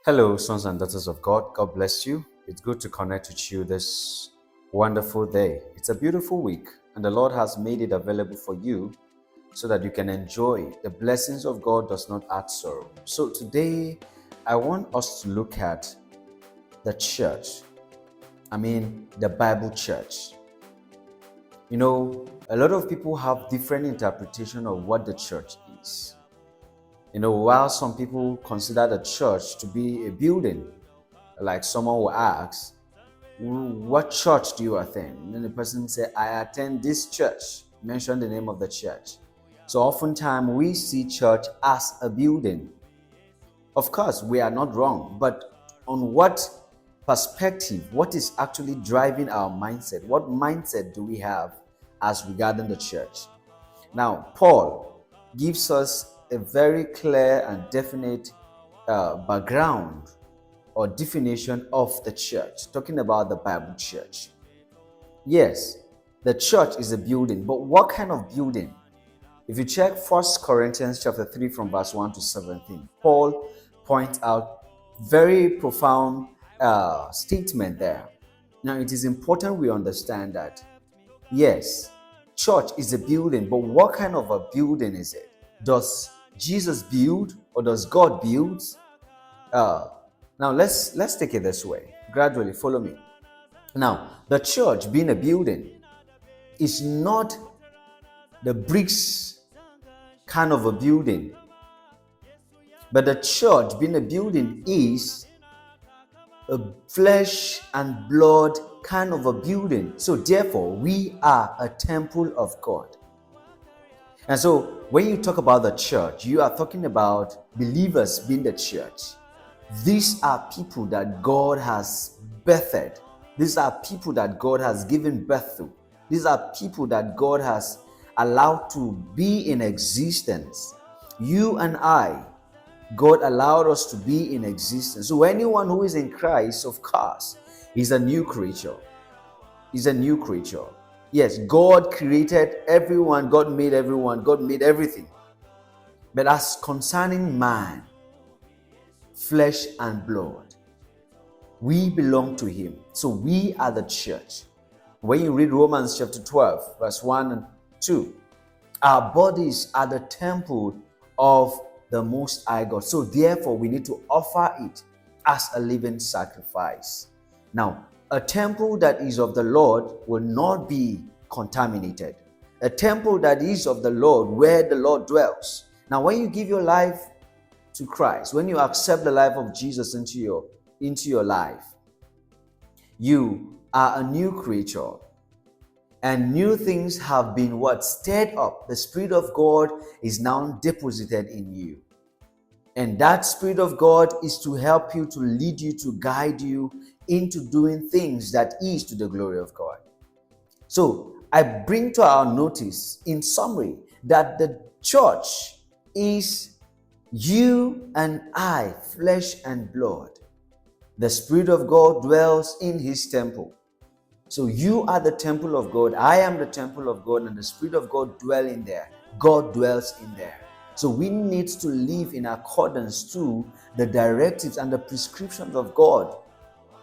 Hello, sons and daughters of God. God bless you. It's good to connect with you this wonderful day. It's a beautiful week, and the Lord has made it available for you so that you can enjoy. The blessings of God does not add sorrow. So today, I want us to look at the church. The Bible church. A lot of people have different interpretation of what the church is. While some people consider the church to be a building, like someone will ask, what church do you attend? And then the person say, I attend this church. Mention the name of the church. So oftentimes we see church as a building. Of course, we are not wrong, but on what perspective, what is actually driving our mindset? What mindset do we have as regarding the church? Now, Paul gives us a very clear and definite background or definition of the church, talking about the Bible church. Yes, the church is a building, but what kind of building? If you check 1 Corinthians chapter 3 from verse 1 to 17, Paul points out very profound statement there. Now, it is important we understand that, yes, church is a building, but what kind of a building is it? Does Jesus build or does God build? Now let's take it this way. Gradually, follow me. Now, the church being a building is not the bricks kind of a building, but the church being a building is a flesh and blood kind of a building. So therefore, we are a temple of God. And so when you talk about the church, you are talking about believers being the church. These are people that God has birthed. These are people that God has given birth to. These are people that God has allowed to be in existence. You and I, God allowed us to be in existence. So anyone who is in Christ, of course, is a new creature. Is a new creature. Yes, God created everyone. God made everyone. God made everything. But as concerning man, flesh and blood, we belong to him. So we are the church. When you read Romans chapter 12, verse 1 and 2, our bodies are the temple of the Most High God. So therefore, we need to offer it as a living sacrifice. Now, a temple that is of the Lord will not be contaminated. A temple that is of the Lord, where the Lord dwells. Now, when you give your life to Christ, when you accept the life of Jesus into your life, you are a new creature. And new things have been stirred up. The Spirit of God is now deposited in you. And that Spirit of God is to help you, to lead you, to guide you into doing things that is to the glory of God. So I bring to our notice, in summary, that the church is you and I, flesh and blood. The Spirit of God dwells in his temple. So you are the temple of God. I am the temple of God, and the Spirit of God dwells in there. God dwells in there. So we need to live in accordance to the directives and the prescriptions of God.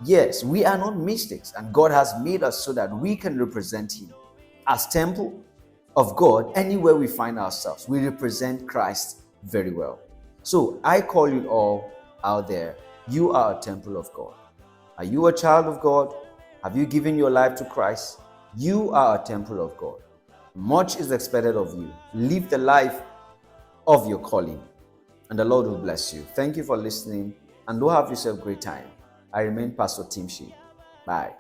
Yes, we are not mistakes, and God has made us so that we can represent him. As temple of God, anywhere we find ourselves, we represent Christ very well. So I call you all out there. You are a temple of God. Are you a child of God? Have you given your life to Christ? You are a temple of God. Much is expected of you. Live the life of your calling, and the Lord will bless you. Thank you for listening, and do have yourself a great time. I remain Pastor Tim-Shii. Bye.